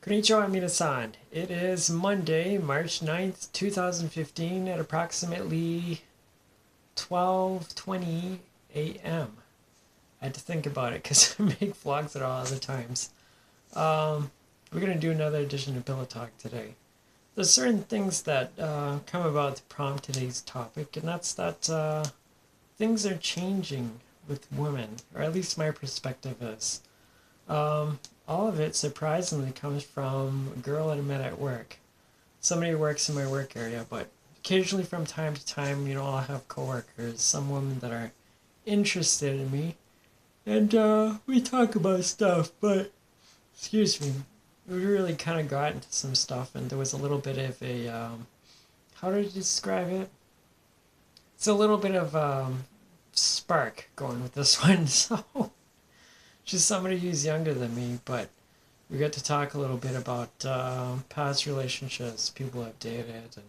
Konnichiwa, minasan. It is Monday, March 9th, 2015 at approximately 12:20 a.m. I had to think about it because I make vlogs at all other times. We're going to do another edition of Pillow Talk today. There's certain things that come about to prompt today's topic, and that's that things are changing with women, or at least my perspective is. Um, all of it surprisingly comes from a girl that I met at work. Somebody who works in my work area, but occasionally from time to time, I'll have coworkers, some women that are interested in me, and we talk about stuff, but, excuse me, we really kind of got into some stuff, and there was a little bit of a, how did you describe it? It's a little bit of spark going with this one, so she's somebody who's younger than me, but we got to talk a little bit about past relationships people have dated, and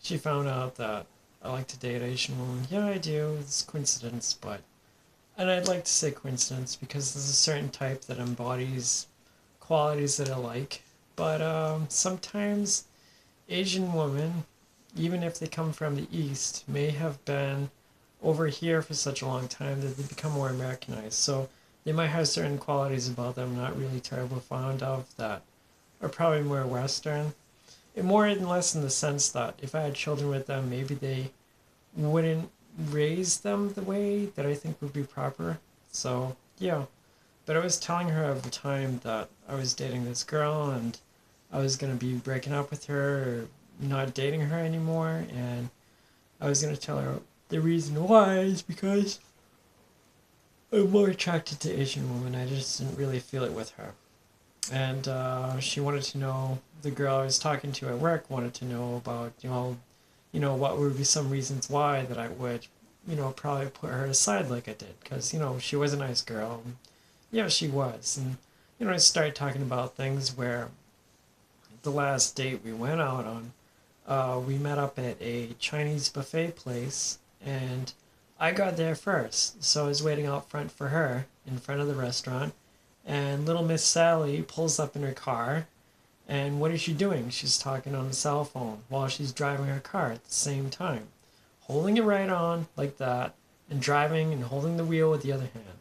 she found out that I like to date Asian women. Yeah, I do. It's coincidence, but and I'd like to say coincidence because there's a certain type that embodies qualities that I like. But sometimes Asian women, even if they come from the East, may have been over here for such a long time that they become more Americanized. So they might have certain qualities about them not really terribly fond of that are probably more Western. And more and less in the sense that if I had children with them, maybe they wouldn't raise them the way that I think would be proper. So, yeah. But I was telling her at the time that I was dating this girl and I was going to be breaking up with her or not dating her anymore. And I was going to tell her the reason why is because I'm more attracted to Asian women. I just didn't really feel it with her. And she wanted to know, the girl I was talking to at work wanted to know about, what would be some reasons why that I would, probably put her aside like I did. Because, she was a nice girl. Yeah, she was. And, I started talking about things where the last date we went out on, we met up at a Chinese buffet place, and I got there first. So I was waiting out front for her in front of the restaurant, and little Miss Sally pulls up in her car. And what is she doing? She's talking on the cell phone while she's driving her car at the same time, holding it right on like that, and driving and holding the wheel with the other hand.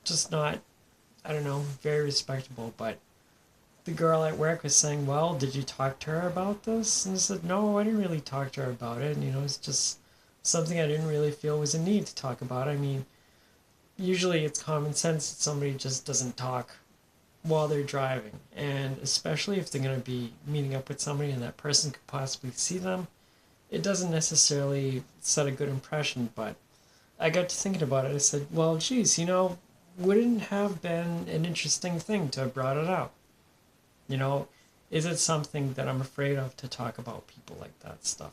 Just not, I don't know, very respectable. But the girl at work was saying, well, did you talk to her about this? And I said, no, I didn't really talk to her about it. And, it's just something I didn't really feel was a need to talk about. I mean, usually it's common sense that somebody just doesn't talk while they're driving. And especially if they're going to be meeting up with somebody and that person could possibly see them, it doesn't necessarily set a good impression. But I got to thinking about it. I said, well, geez, wouldn't have been an interesting thing to have brought it up. You know, is it something that I'm afraid of to talk about people like that stuff?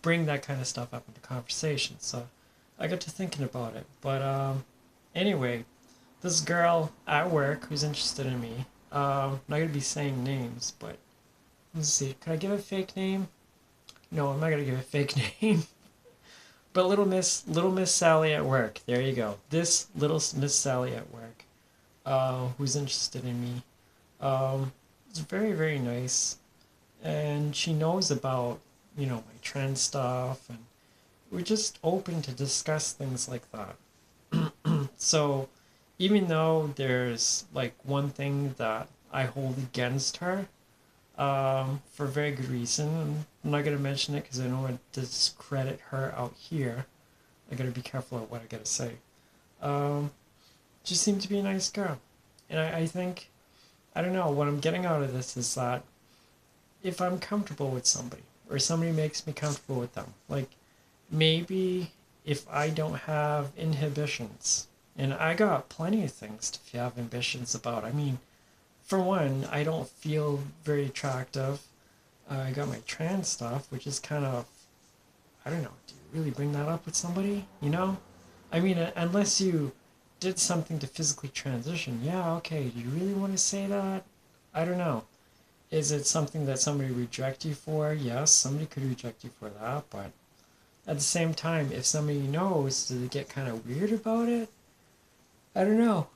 Bring that kind of stuff up into conversation. So I got to thinking about it. But anyway, this girl at work who's interested in me, not gonna be saying names, but let's see, could I give a fake name? No, I'm not gonna give a fake name. But little Miss Sally at work. There you go. This little Miss Sally at work, who's interested in me. It's very, very nice, and she knows about my trend stuff, and we're just open to discuss things like that. So, even though there's like one thing that I hold against her, for very good reason, I'm not gonna mention it because I don't want to discredit her out here. I gotta be careful of what I gotta say. Um, she seemed to be a nice girl, and I think I don't know, what I'm getting out of this is that if I'm comfortable with somebody, or somebody makes me comfortable with them, like maybe if I don't have inhibitions, and I got plenty of things to have ambitions about. I mean, for one, I don't feel very attractive. I got my trans stuff, which is kind of, I don't know, do you really bring that up with somebody? I mean, unless you did something to physically transition, yeah, okay, do you really want to say that? I don't know. Is it something that somebody reject you for? Yes, somebody could reject you for that, but at the same time, if somebody knows, do they get kind of weird about it? I don't know.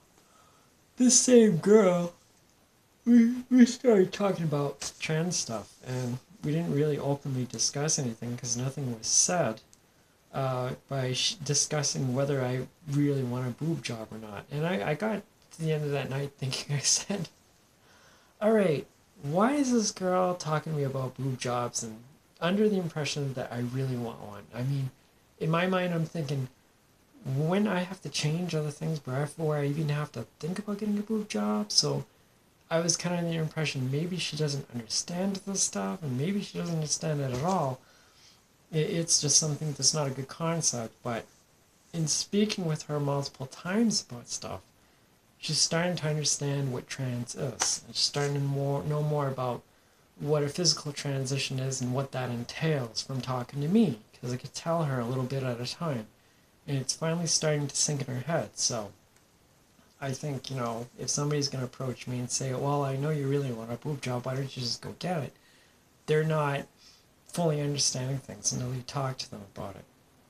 This same girl, we started talking about trans stuff, and we didn't really openly discuss anything because nothing was said. By discussing whether I really want a boob job or not, and I got to the end of that night thinking, I said, "All right, why is this girl talking to me about boob jobs and under the impression that I really want one?" I mean, in my mind, I'm thinking, when I have to change other things before I even have to think about getting a boob job. So I was kind of in the impression maybe she doesn't understand this stuff, and maybe she doesn't understand it at all. It's just something that's not a good concept. But in speaking with her multiple times about stuff, she's starting to understand what trans is. And she's starting to know more about what a physical transition is and what that entails from talking to me, because I could tell her a little bit at a time. And it's finally starting to sink in her head. So I think, if somebody's going to approach me and say, "Well, I know you really want a boob job, why don't you just go get it?" They're not fully understanding things until you talk to them about it.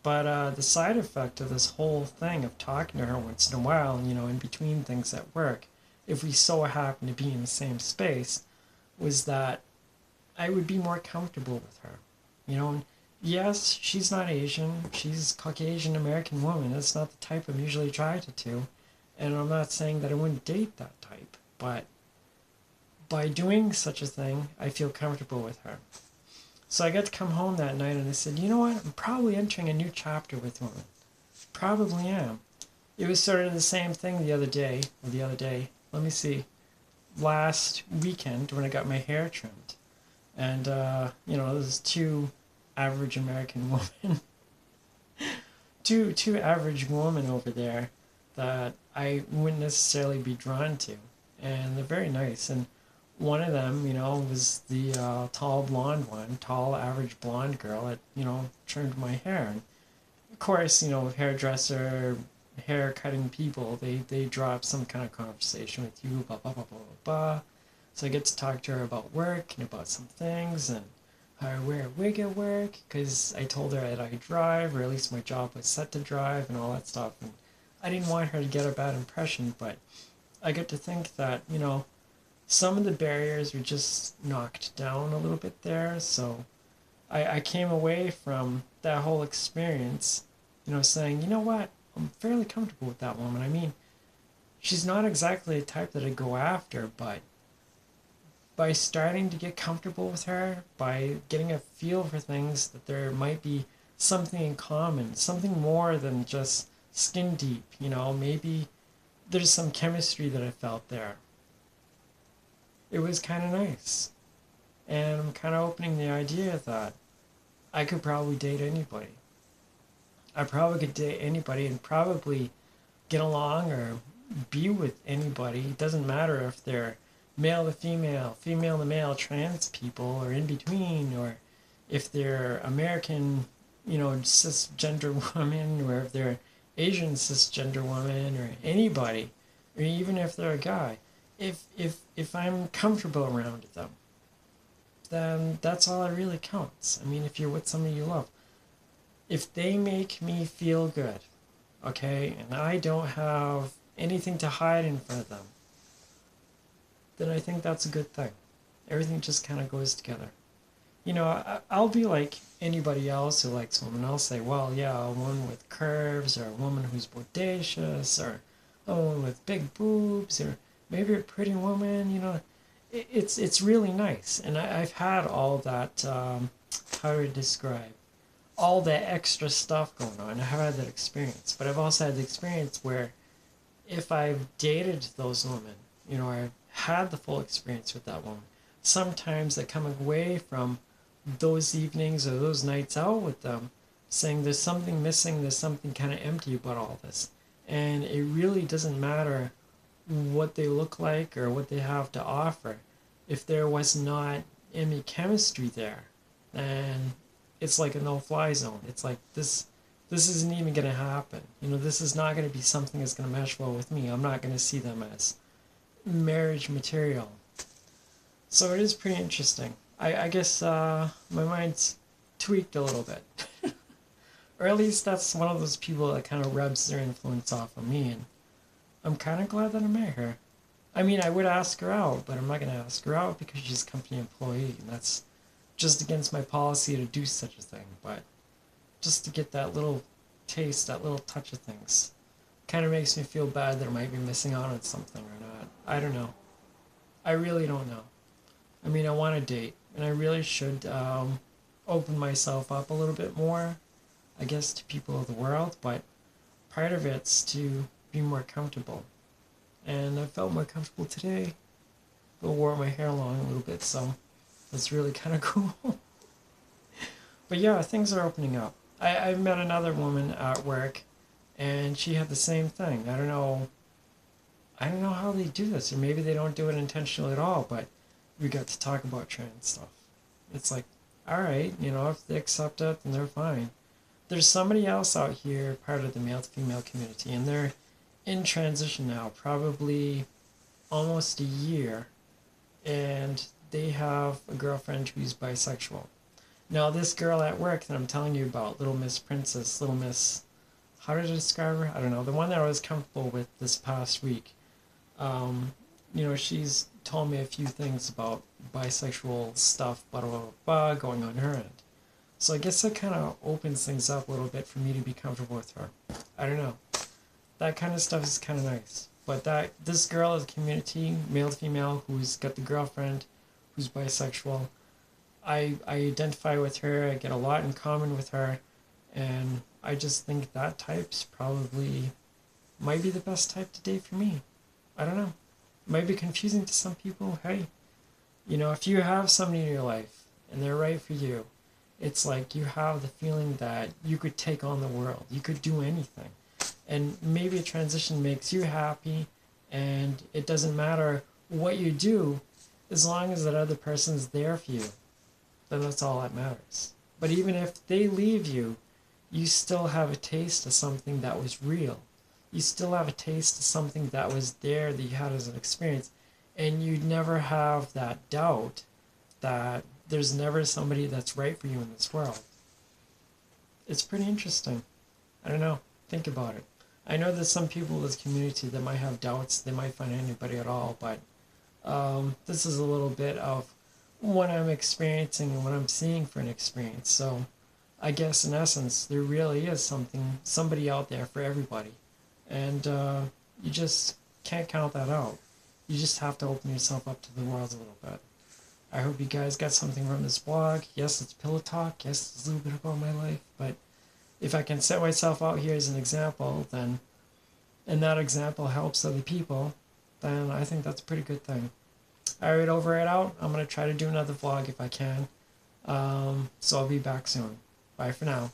But the side effect of this whole thing of talking to her once in a while, in between things at work, if we so happen to be in the same space, was that I would be more comfortable with her. And yes, she's not Asian. She's Caucasian American woman. That's not the type I'm usually attracted to. And I'm not saying that I wouldn't date that type. But by doing such a thing, I feel comfortable with her. So I got to come home that night and I said, you know what? I'm probably entering a new chapter with women. Probably am. It was sort of the same thing the other day. Let me see. Last weekend when I got my hair trimmed. And, there's two average American women. two average women over there that I wouldn't necessarily be drawn to. And they're very nice. And one of them, was the tall blonde one, tall average blonde girl that, trimmed my hair. And of course, hairdresser, hair cutting people, they drop some kind of conversation with you, blah, blah, blah, blah, blah, blah. So I get to talk to her about work and about some things and how I wear a wig at work because I told her that I drive, or at least my job was set to drive and all that stuff. And I didn't want her to get a bad impression, but I get to think that, some of the barriers were just knocked down a little bit there. So I came away from that whole experience, saying, you know what, I'm fairly comfortable with that woman. I mean, she's not exactly a type that I go after, but by starting to get comfortable with her, by getting a feel for things, that there might be something in common, something more than just skin deep, maybe there's some chemistry that I felt there. It was kind of nice. And I'm kind of opening the idea that I could probably date anybody. I probably could date anybody and probably get along or be with anybody. It doesn't matter if they're male to female, female to male, trans people, or in between, or if they're American, cisgender women, or if they're Asian cisgender woman, or anybody, or even if they're a guy. If I'm comfortable around them, then that's all that really counts. I mean, if you're with somebody you love, if they make me feel good, okay, and I don't have anything to hide in front of them, then I think that's a good thing. Everything just kind of goes together. I'll be like anybody else who likes women. I'll say, well, yeah, a woman with curves, or a woman who's bodacious, or a woman with big boobs, or maybe a pretty woman. It's really nice. And I've had all that, how to describe, all that extra stuff going on. I have had that experience. But I've also had the experience where if I've dated those women, or I've had the full experience with that woman, sometimes I come away from those evenings or those nights out with them saying there's something missing, there's something kind of empty about all this. And it really doesn't matter what they look like or what they have to offer. If there was not any chemistry there, then it's like a no-fly zone. It's like this isn't even going to happen. This is not going to be something that's going to mesh well with me. I'm not going to see them as marriage material. So it is pretty interesting. I guess my mind's tweaked a little bit. Or at least that's one of those people that kind of rubs their influence off of me. And I'm kind of glad that I met her. I mean, I would ask her out, but I'm not gonna ask her out because she's a company employee, and that's just against my policy to do such a thing. But just to get that little taste, that little touch of things, kind of makes me feel bad that I might be missing out on something or not. I don't know. I really don't know. I mean, I want a date, and I really should open myself up a little bit more, I guess, to people of the world, but part of it's to be more comfortable. And I felt more comfortable today. I wore my hair long a little bit, so that's really kind of cool. But yeah, things are opening up. I met another woman at work, and she had the same thing. I don't know. I don't know how they do this, or maybe they don't do it intentionally at all. But we got to talk about trans stuff. It's like, all right, if they accept it, then they're fine. There's somebody else out here, part of the male to female community, and they're in transition now, probably almost a year, and they have a girlfriend who's bisexual. Now, this girl at work that I'm telling you about, Little Miss Princess, Little Miss, how did I describe her? I don't know. The one that I was comfortable with this past week. She's told me a few things about bisexual stuff, blah, blah, blah, blah, going on her end. So I guess that kind of opens things up a little bit for me to be comfortable with her. I don't know. That kind of stuff is kind of nice. But this girl is a community, male to female, who's got the girlfriend, who's bisexual. I identify with her. I get a lot in common with her, and I just think that type's probably might be the best type to date for me. I don't know. It might be confusing to some people. Hey, if you have somebody in your life and they're right for you, it's like you have the feeling that you could take on the world. You could do anything. And maybe a transition makes you happy, and it doesn't matter what you do as long as that other person's there for you. Then that's all that matters. But even if they leave you, you still have a taste of something that was real. You still have a taste of something that was there that you had as an experience. And you'd never have that doubt that there's never somebody that's right for you in this world. It's pretty interesting. I don't know. Think about it. I know there's some people in this community that might have doubts. They might find anybody at all. But this is a little bit of what I'm experiencing and what I'm seeing for an experience. So I guess in essence, there really is somebody out there for everybody. And you just can't count that out. You just have to open yourself up to the world a little bit. I hope you guys got something from this blog. Yes, it's Pillow Talk. Yes, it's a little bit about my life. But if I can set myself out here as an example, then, and that example helps other people, then I think that's a pretty good thing. Alright, over and out. I'm going to try to do another vlog if I can. So I'll be back soon. Bye for now.